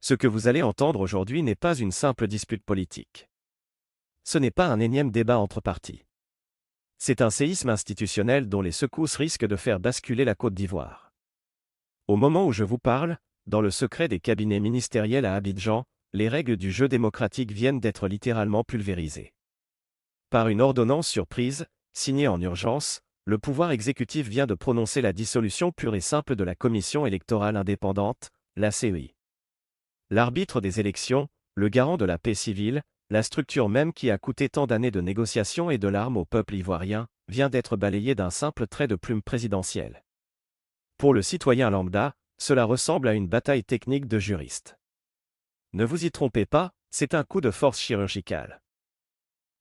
Ce que vous allez entendre aujourd'hui n'est pas une simple dispute politique. Ce n'est pas un énième débat entre partis. C'est un séisme institutionnel dont les secousses risquent de faire basculer la Côte d'Ivoire. Au moment où je vous parle, dans le secret des cabinets ministériels à Abidjan, les règles du jeu démocratique viennent d'être littéralement pulvérisées. Par une ordonnance surprise, signée en urgence, le pouvoir exécutif vient de prononcer la dissolution pure et simple de la Commission électorale indépendante, la CEI. L'arbitre des élections, le garant de la paix civile, la structure même qui a coûté tant d'années de négociations et de larmes au peuple ivoirien, vient d'être balayée d'un simple trait de plume présidentiel. Pour le citoyen lambda, cela ressemble à une bataille technique de juristes. Ne vous y trompez pas, c'est un coup de force chirurgicale.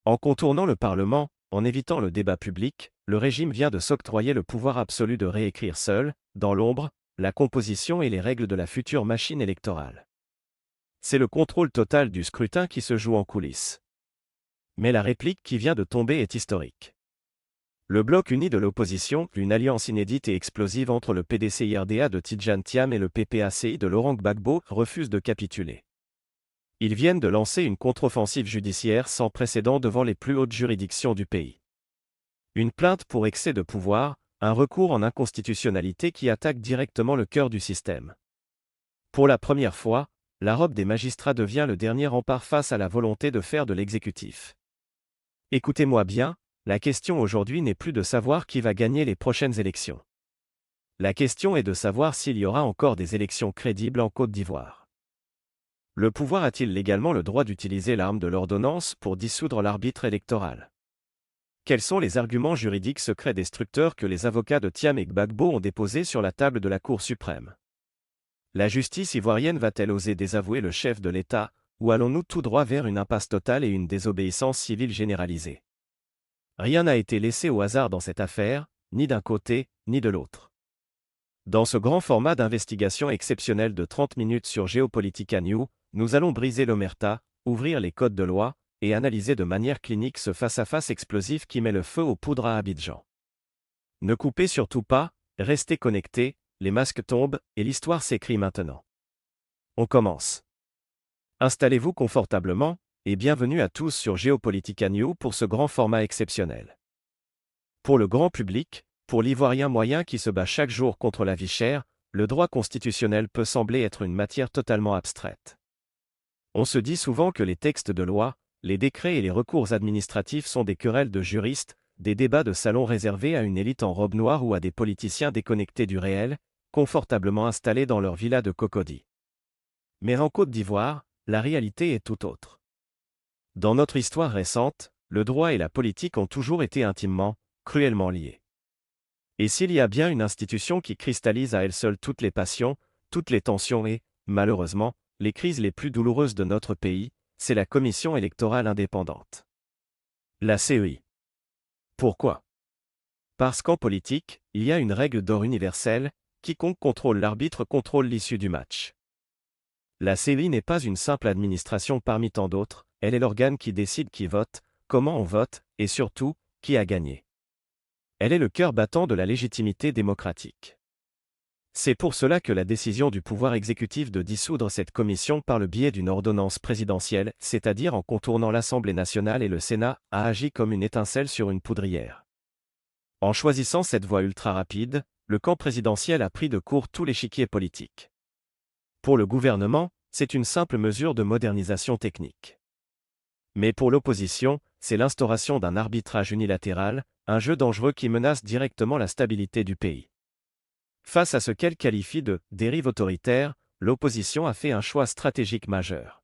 En contournant le Parlement, en évitant le débat public, le régime vient de s'octroyer le pouvoir absolu de réécrire seul, dans l'ombre, la composition et les règles de la future machine électorale. C'est le contrôle total du scrutin qui se joue en coulisses. Mais la réplique qui vient de tomber est historique. Le bloc uni de l'opposition, une alliance inédite et explosive entre le PDCIRDA de Tidjane Thiam et le PPACI de Laurent Gbagbo, refuse de capituler. Ils viennent de lancer une contre-offensive judiciaire sans précédent devant les plus hautes juridictions du pays. Une plainte pour excès de pouvoir, un recours en inconstitutionnalité qui attaque directement le cœur du système. Pour la première fois, la robe des magistrats devient le dernier rempart face à la volonté de faire de l'exécutif. Écoutez-moi bien, la question aujourd'hui n'est plus de savoir qui va gagner les prochaines élections. La question est de savoir s'il y aura encore des élections crédibles en Côte d'Ivoire. Le pouvoir a-t-il légalement le droit d'utiliser l'arme de l'ordonnance pour dissoudre l'arbitre électoral? Quels sont les arguments juridiques secrets destructeurs que les avocats de Thiam et Gbagbo ont déposés sur la table de la Cour suprême? La justice ivoirienne va-t-elle oser désavouer le chef de l'État, ou allons-nous tout droit vers une impasse totale et une désobéissance civile généralisée? Rien n'a été laissé au hasard dans cette affaire, ni d'un côté, ni de l'autre. Dans ce grand format d'investigation exceptionnel de 30 minutes sur Geopolitica News, nous allons briser l'omerta, ouvrir les codes de loi, et analyser de manière clinique ce face-à-face explosif qui met le feu aux poudres à Abidjan. Ne coupez surtout pas, restez connectés, les masques tombent, et l'histoire s'écrit maintenant. On commence. Installez-vous confortablement, et bienvenue à tous sur Geopolitica News pour ce grand format exceptionnel. Pour le grand public, pour l'Ivoirien moyen qui se bat chaque jour contre la vie chère, le droit constitutionnel peut sembler être une matière totalement abstraite. On se dit souvent que les textes de loi, les décrets et les recours administratifs sont des querelles de juristes, des débats de salon réservés à une élite en robe noire ou à des politiciens déconnectés du réel, confortablement installés dans leur villa de Cocody. Mais en Côte d'Ivoire, la réalité est tout autre. Dans notre histoire récente, le droit et la politique ont toujours été intimement, cruellement liés. Et s'il y a bien une institution qui cristallise à elle seule toutes les passions, toutes les tensions et, malheureusement, les crises les plus douloureuses de notre pays, c'est la Commission électorale indépendante. La CEI. Pourquoi? Parce qu'en politique, il y a une règle d'or universelle, quiconque contrôle l'arbitre contrôle l'issue du match. La CEI n'est pas une simple administration parmi tant d'autres, elle est l'organe qui décide qui vote, comment on vote, et surtout, qui a gagné. Elle est le cœur battant de la légitimité démocratique. C'est pour cela que la décision du pouvoir exécutif de dissoudre cette commission par le biais d'une ordonnance présidentielle, c'est-à-dire en contournant l'Assemblée nationale et le Sénat, a agi comme une étincelle sur une poudrière. En choisissant cette voie ultra rapide, le camp présidentiel a pris de court tout l'échiquier politique. Pour le gouvernement, c'est une simple mesure de modernisation technique. Mais pour l'opposition, c'est l'instauration d'un arbitrage unilatéral, un jeu dangereux qui menace directement la stabilité du pays. Face à ce qu'elle qualifie de « dérive autoritaire », l'opposition a fait un choix stratégique majeur.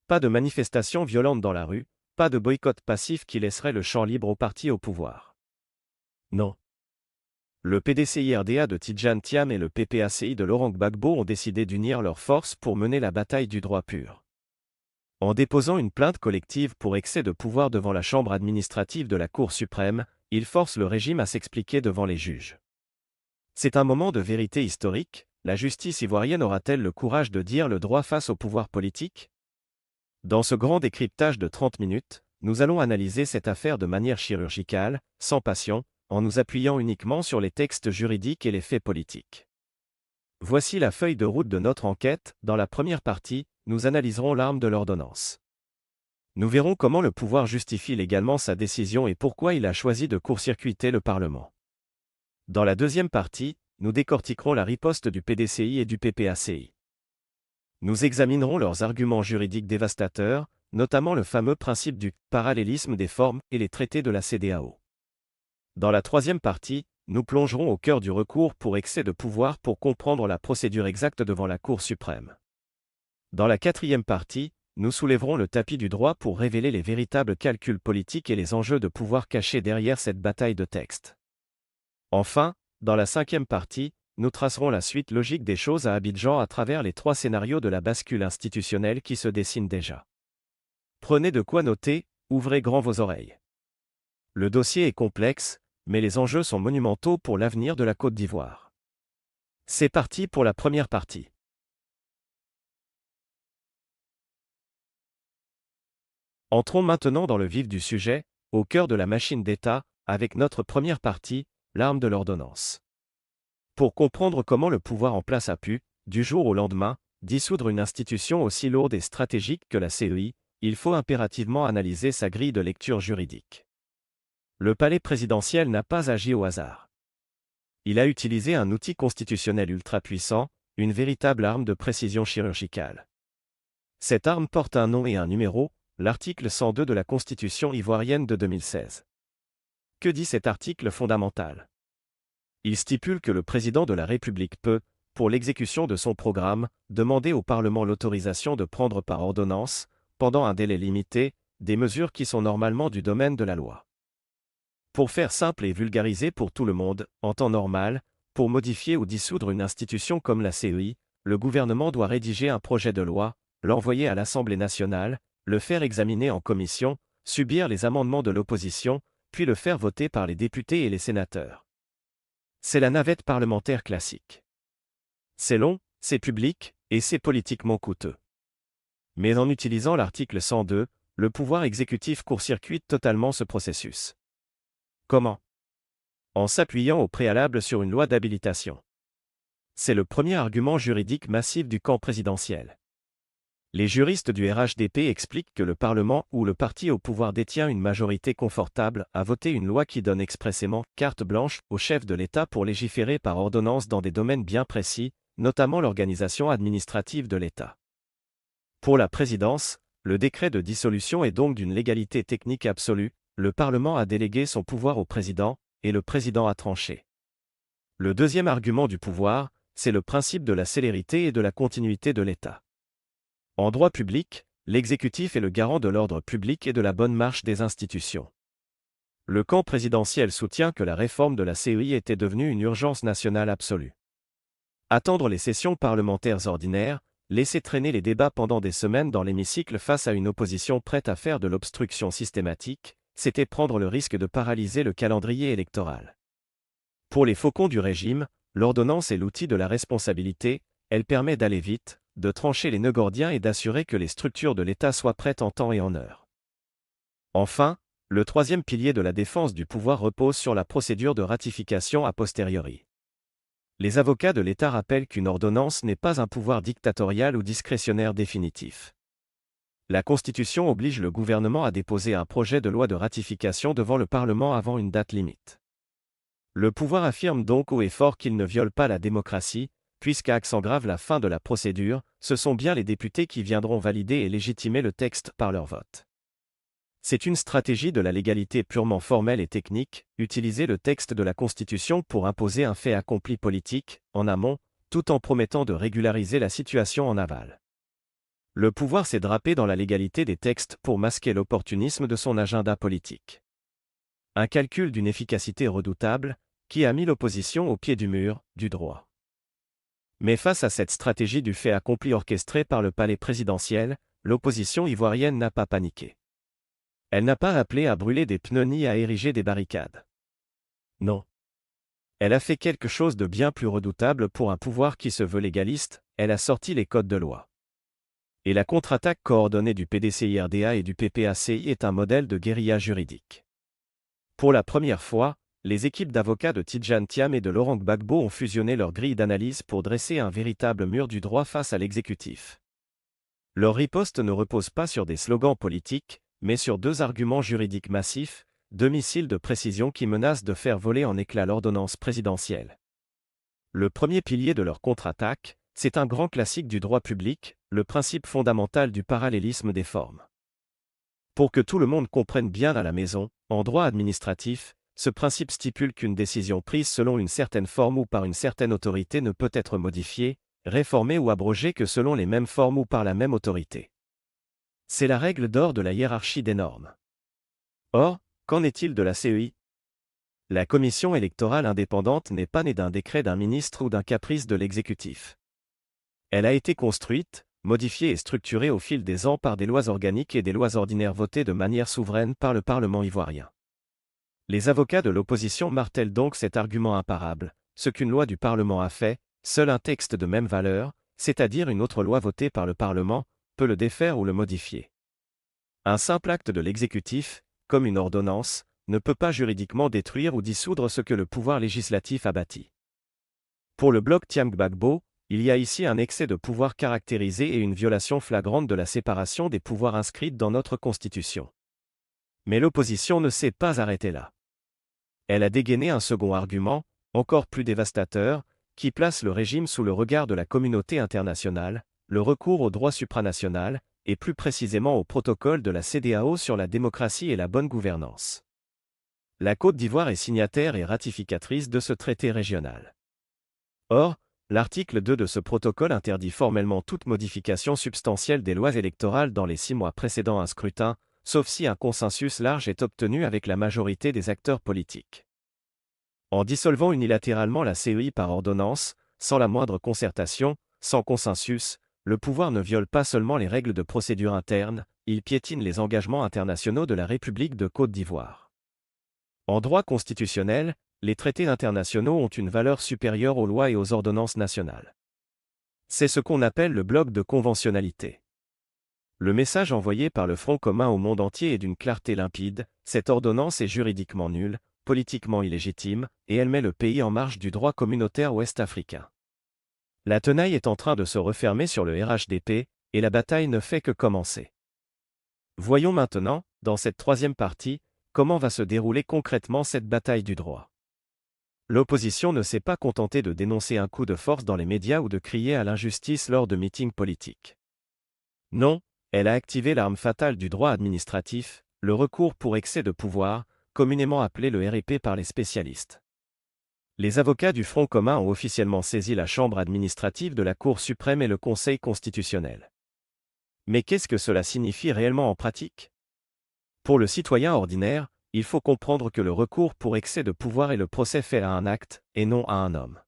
Pas de manifestations violentes dans la rue, pas de boycott passif qui laisserait le champ libre au parti au pouvoir. Non. Le PDCIRDA de Tidjane Thiam et le PPACI de Laurent Gbagbo ont décidé d'unir leurs forces pour mener la bataille du droit pur. En déposant une plainte collective pour excès de pouvoir devant la chambre administrative de la Cour suprême, ils forcent le régime à s'expliquer devant les juges. C'est un moment de vérité historique, la justice ivoirienne aura-t-elle le courage de dire le droit face au pouvoir politique? Dans ce grand décryptage de 30 minutes, nous allons analyser cette affaire de manière chirurgicale, sans passion, en nous appuyant uniquement sur les textes juridiques et les faits politiques. Voici la feuille de route de notre enquête. Dans la première partie, nous analyserons l'arme de l'ordonnance. Nous verrons comment le pouvoir justifie légalement sa décision et pourquoi il a choisi de court-circuiter le Parlement. Dans la deuxième partie, nous décortiquerons la riposte du PDCI et du PPACI. Nous examinerons leurs arguments juridiques dévastateurs, notamment le fameux principe du parallélisme des formes et les traités de la CEDEAO. Dans la troisième partie, nous plongerons au cœur du recours pour excès de pouvoir pour comprendre la procédure exacte devant la Cour suprême. Dans la quatrième partie, nous soulèverons le tapis du droit pour révéler les véritables calculs politiques et les enjeux de pouvoir cachés derrière cette bataille de textes. Enfin, dans la cinquième partie, nous tracerons la suite logique des choses à Abidjan à travers les 3 scénarios de la bascule institutionnelle qui se dessinent déjà. Prenez de quoi noter, ouvrez grand vos oreilles. Le dossier est complexe, mais les enjeux sont monumentaux pour l'avenir de la Côte d'Ivoire. C'est parti pour la première partie. Entrons maintenant dans le vif du sujet, au cœur de la machine d'État, avec notre première partie, l'arme de l'ordonnance. Pour comprendre comment le pouvoir en place a pu, du jour au lendemain, dissoudre une institution aussi lourde et stratégique que la CEI, il faut impérativement analyser sa grille de lecture juridique. Le palais présidentiel n'a pas agi au hasard. Il a utilisé un outil constitutionnel ultra puissant, une véritable arme de précision chirurgicale. Cette arme porte un nom et un numéro, l'article 102 de la Constitution ivoirienne de 2016. Que dit cet article fondamental ? Il stipule que le président de la République peut, pour l'exécution de son programme, demander au Parlement l'autorisation de prendre par ordonnance, pendant un délai limité, des mesures qui sont normalement du domaine de la loi. Pour faire simple et vulgarisé pour tout le monde, en temps normal, pour modifier ou dissoudre une institution comme la CEI, le gouvernement doit rédiger un projet de loi, l'envoyer à l'Assemblée nationale, le faire examiner en commission, subir les amendements de l'opposition, puis le faire voter par les députés et les sénateurs. C'est la navette parlementaire classique. C'est long, c'est public, et c'est politiquement coûteux. Mais en utilisant l'article 102, le pouvoir exécutif court-circuite totalement ce processus. Comment ? En s'appuyant au préalable sur une loi d'habilitation. C'est le premier argument juridique massif du camp présidentiel. Les juristes du RHDP expliquent que le Parlement ou le parti au pouvoir détient une majorité confortable à voter une loi qui donne expressément carte blanche au chef de l'État pour légiférer par ordonnance dans des domaines bien précis, notamment l'organisation administrative de l'État. Pour la présidence, le décret de dissolution est donc d'une légalité technique absolue, le Parlement a délégué son pouvoir au président, et le président a tranché. Le deuxième argument du pouvoir, c'est le principe de la célérité et de la continuité de l'État. En droit public, l'exécutif est le garant de l'ordre public et de la bonne marche des institutions. Le camp présidentiel soutient que la réforme de la CEI était devenue une urgence nationale absolue. Attendre les sessions parlementaires ordinaires, laisser traîner les débats pendant des semaines dans l'hémicycle face à une opposition prête à faire de l'obstruction systématique, c'était prendre le risque de paralyser le calendrier électoral. Pour les faucons du régime, l'ordonnance est l'outil de la responsabilité, elle permet d'aller vite, de trancher les nœuds gordiens et d'assurer que les structures de l'État soient prêtes en temps et en heure. Enfin, le troisième pilier de la défense du pouvoir repose sur la procédure de ratification a posteriori. Les avocats de l'État rappellent qu'une ordonnance n'est pas un pouvoir dictatorial ou discrétionnaire définitif. La Constitution oblige le gouvernement à déposer un projet de loi de ratification devant le Parlement avant une date limite. Le pouvoir affirme donc haut et fort qu'il ne viole pas la démocratie, puisqu'à accent grave la fin de la procédure, ce sont bien les députés qui viendront valider et légitimer le texte par leur vote. C'est une stratégie de la légalité purement formelle et technique, utiliser le texte de la Constitution pour imposer un fait accompli politique, en amont, tout en promettant de régulariser la situation en aval. Le pouvoir s'est drapé dans la légalité des textes pour masquer l'opportunisme de son agenda politique. Un calcul d'une efficacité redoutable, qui a mis l'opposition au pied du mur, du droit. Mais face à cette stratégie du fait accompli orchestrée par le palais présidentiel, l'opposition ivoirienne n'a pas paniqué. Elle n'a pas appelé à brûler des pneus ni à ériger des barricades. Non. Elle a fait quelque chose de bien plus redoutable pour un pouvoir qui se veut légaliste, elle a sorti les codes de loi. Et la contre-attaque coordonnée du PDCI-RDA et du PPACI est un modèle de guérilla juridique. Pour la première fois, les équipes d'avocats de Tidjane Thiam et de Laurent Gbagbo ont fusionné leurs grilles d'analyse pour dresser un véritable mur du droit face à l'exécutif. Leur riposte ne repose pas sur des slogans politiques, mais sur deux arguments juridiques massifs, deux missiles de précision qui menacent de faire voler en éclats l'ordonnance présidentielle. Le premier pilier de leur contre-attaque, c'est un grand classique du droit public, le principe fondamental du parallélisme des formes. Pour que tout le monde comprenne bien à la maison, en droit administratif, ce principe stipule qu'une décision prise selon une certaine forme ou par une certaine autorité ne peut être modifiée, réformée ou abrogée que selon les mêmes formes ou par la même autorité. C'est la règle d'or de la hiérarchie des normes. Or, qu'en est-il de la CEI? La commission électorale indépendante n'est pas née d'un décret d'un ministre ou d'un caprice de l'exécutif. Elle a été construite, modifiée et structurée au fil des ans par des lois organiques et des lois ordinaires votées de manière souveraine par le Parlement ivoirien. Les avocats de l'opposition martèlent donc cet argument imparable: ce qu'une loi du Parlement a fait, seul un texte de même valeur, c'est-à-dire une autre loi votée par le Parlement, peut le défaire ou le modifier. Un simple acte de l'exécutif, comme une ordonnance, ne peut pas juridiquement détruire ou dissoudre ce que le pouvoir législatif a bâti. Pour le bloc Thiam Gbagbo, il y a ici un excès de pouvoir caractérisé et une violation flagrante de la séparation des pouvoirs inscrite dans notre Constitution. Mais l'opposition ne s'est pas arrêtée là. Elle a dégainé un second argument, encore plus dévastateur, qui place le régime sous le regard de la communauté internationale, le recours au droit supranational, et plus précisément au protocole de la CEDEAO sur la démocratie et la bonne gouvernance. La Côte d'Ivoire est signataire et ratificatrice de ce traité régional. Or, l'article 2 de ce protocole interdit formellement toute modification substantielle des lois électorales dans les 6 mois précédant un scrutin, sauf si un consensus large est obtenu avec la majorité des acteurs politiques. En dissolvant unilatéralement la CEI par ordonnance, sans la moindre concertation, sans consensus, le pouvoir ne viole pas seulement les règles de procédure interne, il piétine les engagements internationaux de la République de Côte d'Ivoire. En droit constitutionnel, les traités internationaux ont une valeur supérieure aux lois et aux ordonnances nationales. C'est ce qu'on appelle le bloc de conventionnalité. Le message envoyé par le Front commun au monde entier est d'une clarté limpide: cette ordonnance est juridiquement nulle, politiquement illégitime, et elle met le pays en marge du droit communautaire ouest-africain. La tenaille est en train de se refermer sur le RHDP, et la bataille ne fait que commencer. Voyons maintenant, dans cette troisième partie, comment va se dérouler concrètement cette bataille du droit. L'opposition ne s'est pas contentée de dénoncer un coup de force dans les médias ou de crier à l'injustice lors de meetings politiques. Non, elle a activé l'arme fatale du droit administratif, le recours pour excès de pouvoir, communément appelé le REP par les spécialistes. Les avocats du Front commun ont officiellement saisi la Chambre administrative de la Cour suprême et le Conseil constitutionnel. Mais qu'est-ce que cela signifie réellement en pratique? Pour le citoyen ordinaire, il faut comprendre que le recours pour excès de pouvoir est le procès fait à un acte, et non à un homme.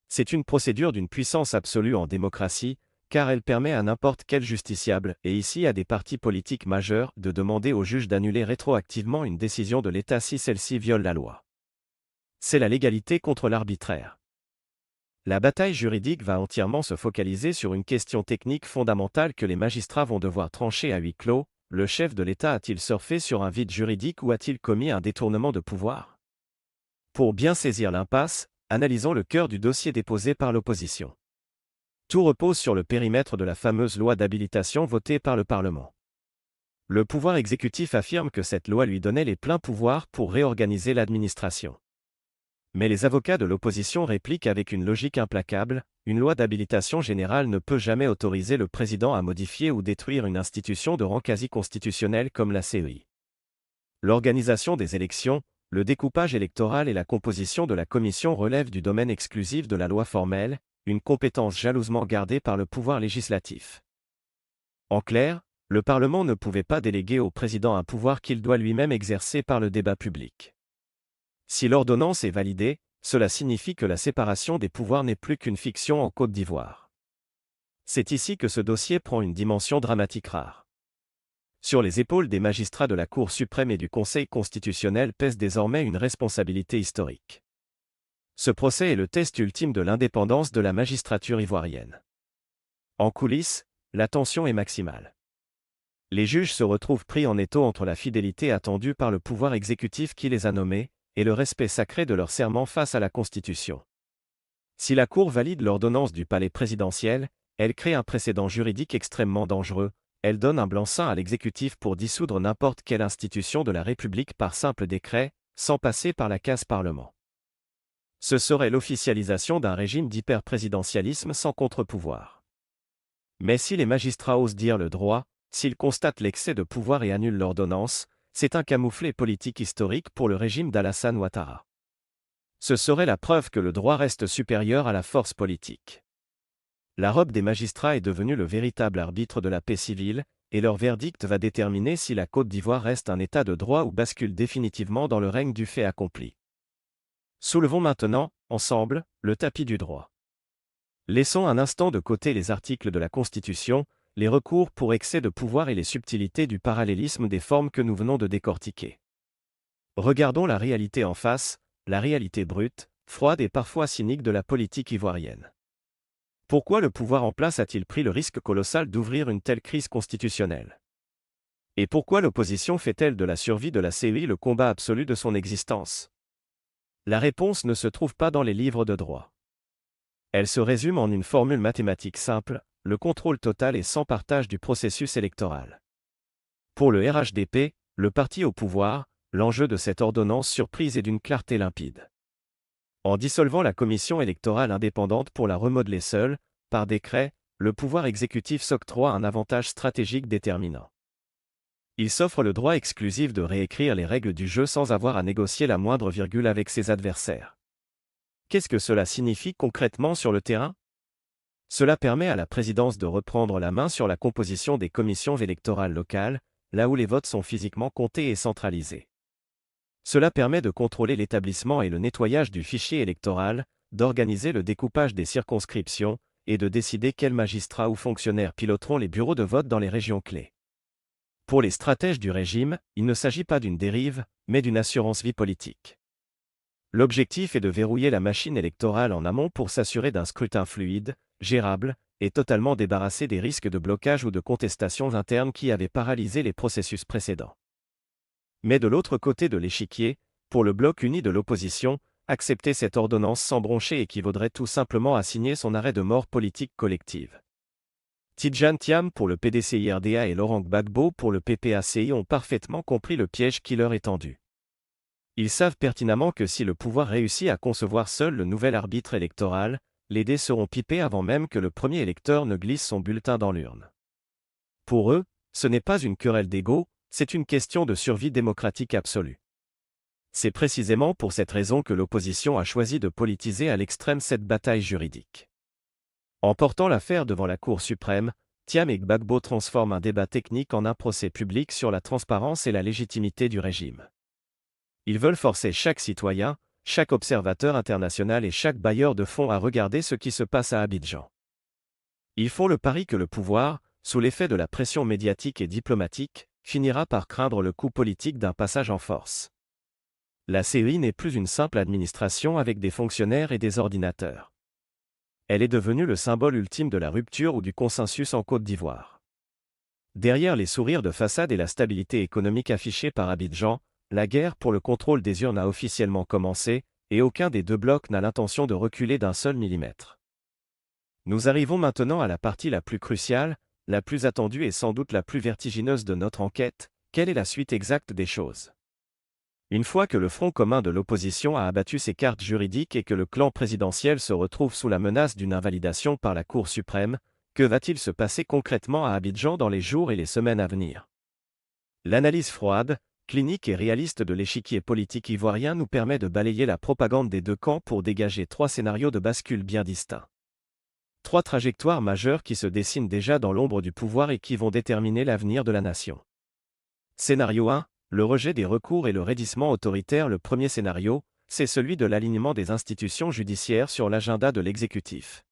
C'est une procédure d'une puissance absolue en démocratie, car elle permet à n'importe quel justiciable, et ici à des partis politiques majeurs, de demander au juge d'annuler rétroactivement une décision de l'État si celle-ci viole la loi. C'est la légalité contre l'arbitraire. La bataille juridique va entièrement se focaliser sur une question technique fondamentale que les magistrats vont devoir trancher à huis clos: le chef de l'État a-t-il surfé sur un vide juridique ou a-t-il commis un détournement de pouvoir? Pour bien saisir l'impasse, analysons le cœur du dossier déposé par l'opposition. Tout repose sur le périmètre de la fameuse loi d'habilitation votée par le Parlement. Le pouvoir exécutif affirme que cette loi lui donnait les pleins pouvoirs pour réorganiser l'administration. Mais les avocats de l'opposition répliquent avec une logique implacable: une loi d'habilitation générale ne peut jamais autoriser le président à modifier ou détruire une institution de rang quasi-constitutionnel comme la CEI. L'organisation des élections, le découpage électoral et la composition de la commission relèvent du domaine exclusif de la loi formelle, une compétence jalousement gardée par le pouvoir législatif. En clair, le Parlement ne pouvait pas déléguer au président un pouvoir qu'il doit lui-même exercer par le débat public. Si l'ordonnance est validée, cela signifie que la séparation des pouvoirs n'est plus qu'une fiction en Côte d'Ivoire. C'est ici que ce dossier prend une dimension dramatique rare. Sur les épaules des magistrats de la Cour suprême et du Conseil constitutionnel pèse désormais une responsabilité historique. Ce procès est le test ultime de l'indépendance de la magistrature ivoirienne. En coulisses, la tension est maximale. Les juges se retrouvent pris en étau entre la fidélité attendue par le pouvoir exécutif qui les a nommés, et le respect sacré de leur serment face à la Constitution. Si la Cour valide l'ordonnance du palais présidentiel, elle crée un précédent juridique extrêmement dangereux, elle donne un blanc-seing à l'exécutif pour dissoudre n'importe quelle institution de la République par simple décret, sans passer par la case Parlement. Ce serait l'officialisation d'un régime d'hyper-présidentialisme sans contre-pouvoir. Mais si les magistrats osent dire le droit, s'ils constatent l'excès de pouvoir et annulent l'ordonnance, c'est un camouflet politique historique pour le régime d'Alassane Ouattara. Ce serait la preuve que le droit reste supérieur à la force politique. La robe des magistrats est devenue le véritable arbitre de la paix civile, et leur verdict va déterminer si la Côte d'Ivoire reste un état de droit ou bascule définitivement dans le règne du fait accompli. Soulevons maintenant, ensemble, le tapis du droit. Laissons un instant de côté les articles de la Constitution, les recours pour excès de pouvoir et les subtilités du parallélisme des formes que nous venons de décortiquer. Regardons la réalité en face, la réalité brute, froide et parfois cynique de la politique ivoirienne. Pourquoi le pouvoir en place a-t-il pris le risque colossal d'ouvrir une telle crise constitutionnelle? Et pourquoi l'opposition fait-elle de la survie de la CEI le combat absolu de son existence? La réponse ne se trouve pas dans les livres de droit. Elle se résume en une formule mathématique simple, le contrôle total et sans partage du processus électoral. Pour le RHDP, le parti au pouvoir, l'enjeu de cette ordonnance surprise est d'une clarté limpide. En dissolvant la commission électorale indépendante pour la remodeler seule, par décret, le pouvoir exécutif s'octroie un avantage stratégique déterminant. Il s'offre le droit exclusif de réécrire les règles du jeu sans avoir à négocier la moindre virgule avec ses adversaires. Qu'est-ce que cela signifie concrètement sur le terrain? Cela permet à la présidence de reprendre la main sur la composition des commissions électorales locales, là où les votes sont physiquement comptés et centralisés. Cela permet de contrôler l'établissement et le nettoyage du fichier électoral, d'organiser le découpage des circonscriptions, et de décider quels magistrats ou fonctionnaires piloteront les bureaux de vote dans les régions clés. Pour les stratèges du régime, il ne s'agit pas d'une dérive, mais d'une assurance vie politique. L'objectif est de verrouiller la machine électorale en amont pour s'assurer d'un scrutin fluide, gérable, et totalement débarrassé des risques de blocage ou de contestations internes qui avaient paralysé les processus précédents. Mais de l'autre côté de l'échiquier, pour le bloc uni de l'opposition, accepter cette ordonnance sans broncher équivaudrait tout simplement à signer son arrêt de mort politique collective. Tidjane Thiam pour le PDCIRDA et Laurent Gbagbo pour le PPACI ont parfaitement compris le piège qui leur est tendu. Ils savent pertinemment que si le pouvoir réussit à concevoir seul le nouvel arbitre électoral, les dés seront pipés avant même que le premier électeur ne glisse son bulletin dans l'urne. Pour eux, ce n'est pas une querelle d'ego, c'est une question de survie démocratique absolue. C'est précisément pour cette raison que l'opposition a choisi de politiser à l'extrême cette bataille juridique. En portant l'affaire devant la Cour suprême, Thiam et Gbagbo transforment un débat technique en un procès public sur la transparence et la légitimité du régime. Ils veulent forcer chaque citoyen, chaque observateur international et chaque bailleur de fonds à regarder ce qui se passe à Abidjan. Ils font le pari que le pouvoir, sous l'effet de la pression médiatique et diplomatique, finira par craindre le coup politique d'un passage en force. La CEI n'est plus une simple administration avec des fonctionnaires et des ordinateurs. Elle est devenue le symbole ultime de la rupture ou du consensus en Côte d'Ivoire. Derrière les sourires de façade et la stabilité économique affichée par Abidjan, la guerre pour le contrôle des urnes a officiellement commencé, et aucun des deux blocs n'a l'intention de reculer d'un seul millimètre. Nous arrivons maintenant à la partie la plus cruciale, la plus attendue et sans doute la plus vertigineuse de notre enquête. Quelle est la suite exacte des choses? Une fois que le Front commun de l'opposition a abattu ses cartes juridiques et que le clan présidentiel se retrouve sous la menace d'une invalidation par la Cour suprême, que va-t-il se passer concrètement à Abidjan dans les jours et les semaines à venir? L'analyse froide, clinique et réaliste de l'échiquier politique ivoirien nous permet de balayer la propagande des deux camps pour dégager trois scénarios de bascule bien distincts. Trois trajectoires majeures qui se dessinent déjà dans l'ombre du pouvoir et qui vont déterminer l'avenir de la nation. Scénario 1, le rejet des recours et le raidissement autoritaire. Le premier scénario, c'est celui de l'alignement des institutions judiciaires sur l'agenda de l'exécutif.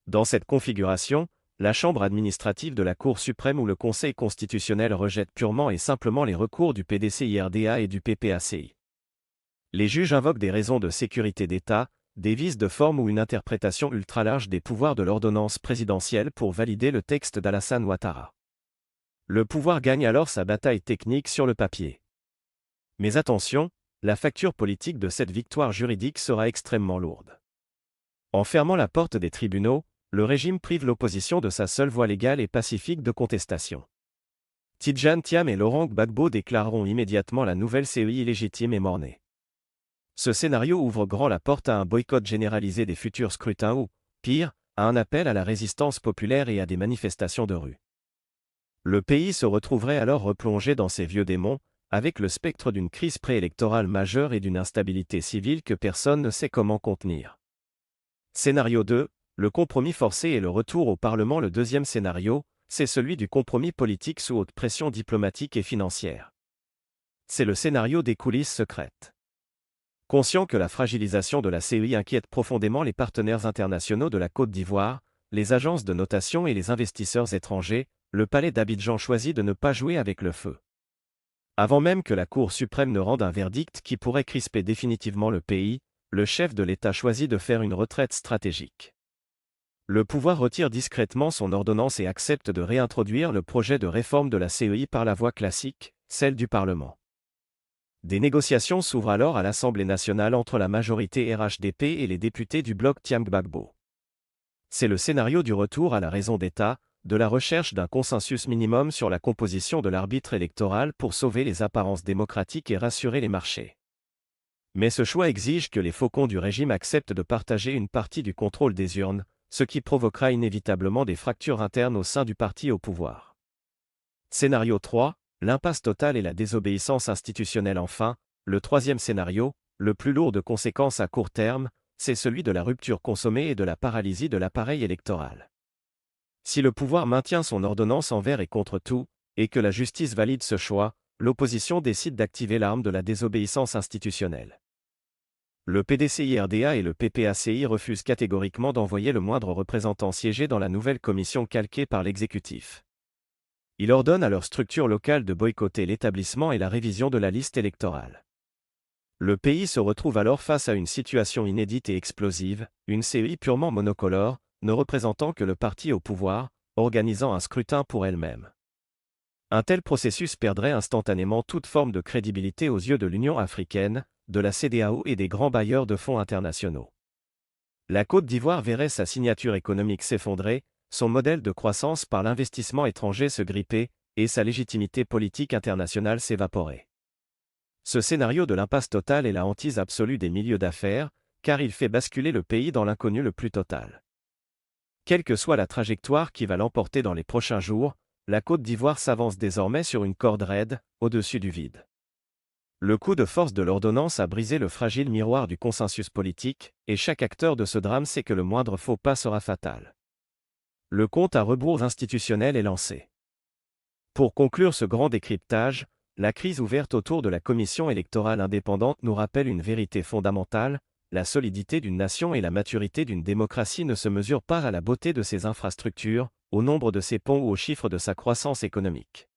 Dans cette configuration, la Chambre administrative de la Cour suprême ou le Conseil constitutionnel rejette purement et simplement les recours du PDCIRDA et du PPACI. Les juges invoquent des raisons de sécurité d'État, des vices de forme ou une interprétation ultra-large des pouvoirs de l'ordonnance présidentielle pour valider le texte d'Alassane Ouattara. Le pouvoir gagne alors sa bataille technique sur le papier. Mais attention, la facture politique de cette victoire juridique sera extrêmement lourde. En fermant la porte des tribunaux, le régime prive l'opposition de sa seule voie légale et pacifique de contestation. Tidjane Thiam et Laurent Gbagbo déclareront immédiatement la nouvelle CEI illégitime et mort-née. Ce scénario ouvre grand la porte à un boycott généralisé des futurs scrutins ou, pire, à un appel à la résistance populaire et à des manifestations de rue. Le pays se retrouverait alors replongé dans ses vieux démons, avec le spectre d'une crise préélectorale majeure et d'une instabilité civile que personne ne sait comment contenir. Scénario 2, le compromis forcé et le retour au Parlement. Le deuxième scénario, c'est celui du compromis politique sous haute pression diplomatique et financière. C'est le scénario des coulisses secrètes. Conscient que la fragilisation de la CEI inquiète profondément les partenaires internationaux de la Côte d'Ivoire, les agences de notation et les investisseurs étrangers, le palais d'Abidjan choisit de ne pas jouer avec le feu. Avant même que la Cour suprême ne rende un verdict qui pourrait crisper définitivement le pays, le chef de l'État choisit de faire une retraite stratégique. Le pouvoir retire discrètement son ordonnance et accepte de réintroduire le projet de réforme de la CEI par la voie classique, celle du Parlement. Des négociations s'ouvrent alors à l'Assemblée nationale entre la majorité RHDP et les députés du bloc Thiam Gbagbo. C'est le scénario du retour à la raison d'État, de la recherche d'un consensus minimum sur la composition de l'arbitre électoral pour sauver les apparences démocratiques et rassurer les marchés. Mais ce choix exige que les faucons du régime acceptent de partager une partie du contrôle des urnes, ce qui provoquera inévitablement des fractures internes au sein du parti au pouvoir. Scénario 3, l'impasse totale et la désobéissance institutionnelle. Enfin, le troisième scénario, le plus lourd de conséquences à court terme, c'est celui de la rupture consommée et de la paralysie de l'appareil électoral. Si le pouvoir maintient son ordonnance envers et contre tout, et que la justice valide ce choix, l'opposition décide d'activer l'arme de la désobéissance institutionnelle. Le PDCI-RDA et le PPACI refusent catégoriquement d'envoyer le moindre représentant siéger dans la nouvelle commission calquée par l'exécutif. Il ordonne à leur structure locale de boycotter l'établissement et la révision de la liste électorale. Le pays se retrouve alors face à une situation inédite et explosive, une CEI purement monocolore, ne représentant que le parti au pouvoir, organisant un scrutin pour elle-même. Un tel processus perdrait instantanément toute forme de crédibilité aux yeux de l'Union africaine, de la CEDEAO et des grands bailleurs de fonds internationaux. La Côte d'Ivoire verrait sa signature économique s'effondrer, son modèle de croissance par l'investissement étranger se gripper, et sa légitimité politique internationale s'évaporer. Ce scénario de l'impasse totale est la hantise absolue des milieux d'affaires, car il fait basculer le pays dans l'inconnu le plus total. Quelle que soit la trajectoire qui va l'emporter dans les prochains jours, la Côte d'Ivoire s'avance désormais sur une corde raide, au-dessus du vide. Le coup de force de l'ordonnance a brisé le fragile miroir du consensus politique, et chaque acteur de ce drame sait que le moindre faux pas sera fatal. Le compte à rebours institutionnel est lancé. Pour conclure ce grand décryptage, la crise ouverte autour de la commission électorale indépendante nous rappelle une vérité fondamentale: la solidité d'une nation et la maturité d'une démocratie ne se mesurent pas à la beauté de ses infrastructures, au nombre de ses ponts ou au chiffre de sa croissance économique.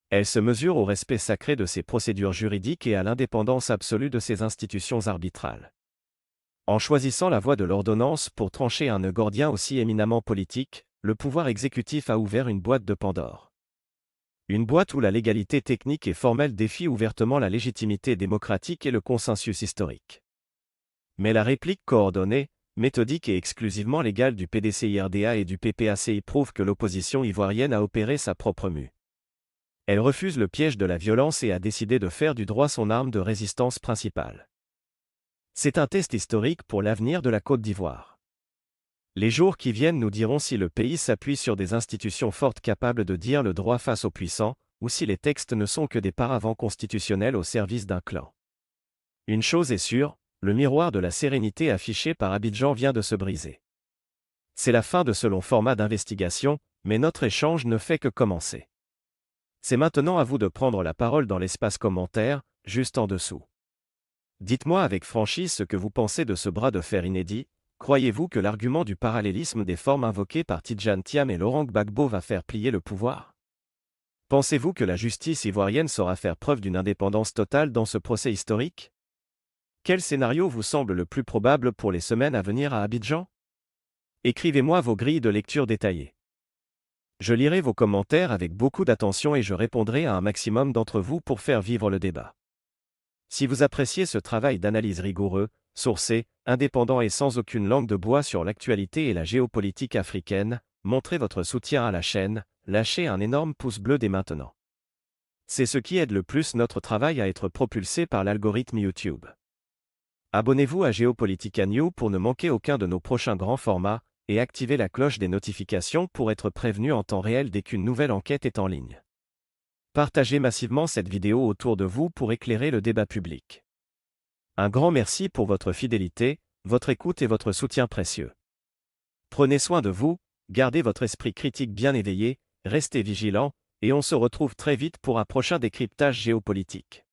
Elles se mesurent au respect sacré de ses procédures juridiques et à l'indépendance absolue de ses institutions arbitrales. En choisissant la voie de l'ordonnance pour trancher un nœud gordien aussi éminemment politique, le pouvoir exécutif a ouvert une boîte de Pandore. Une boîte où la légalité technique et formelle défie ouvertement la légitimité démocratique et le consensus historique. Mais la réplique coordonnée, méthodique et exclusivement légale du PDCI-RDA et du PPACI prouve que l'opposition ivoirienne a opéré sa propre mue. Elle refuse le piège de la violence et a décidé de faire du droit son arme de résistance principale. C'est un test historique pour l'avenir de la Côte d'Ivoire. Les jours qui viennent nous diront si le pays s'appuie sur des institutions fortes capables de dire le droit face aux puissants, ou si les textes ne sont que des paravents constitutionnels au service d'un clan. Une chose est sûre, le miroir de la sérénité affiché par Abidjan vient de se briser. C'est la fin de ce long format d'investigation, mais notre échange ne fait que commencer. C'est maintenant à vous de prendre la parole dans l'espace commentaire, juste en dessous. Dites-moi avec franchise ce que vous pensez de ce bras de fer inédit. Croyez-vous que l'argument du parallélisme des formes invoquées par Tidjane Thiam et Laurent Gbagbo va faire plier le pouvoir? Pensez-vous que la justice ivoirienne saura faire preuve d'une indépendance totale dans ce procès historique? Quel scénario vous semble le plus probable pour les semaines à venir à Abidjan? Écrivez-moi vos grilles de lecture détaillées. Je lirai vos commentaires avec beaucoup d'attention et je répondrai à un maximum d'entre vous pour faire vivre le débat. Si vous appréciez ce travail d'analyse rigoureux, sourcé, indépendant et sans aucune langue de bois sur l'actualité et la géopolitique africaine, montrez votre soutien à la chaîne, lâchez un énorme pouce bleu dès maintenant. C'est ce qui aide le plus notre travail à être propulsé par l'algorithme YouTube. Abonnez-vous à Geopolitica News pour ne manquer aucun de nos prochains grands formats, et activez la cloche des notifications pour être prévenu en temps réel dès qu'une nouvelle enquête est en ligne. Partagez massivement cette vidéo autour de vous pour éclairer le débat public. Un grand merci pour votre fidélité, votre écoute et votre soutien précieux. Prenez soin de vous, gardez votre esprit critique bien éveillé, restez vigilant, et on se retrouve très vite pour un prochain décryptage géopolitique.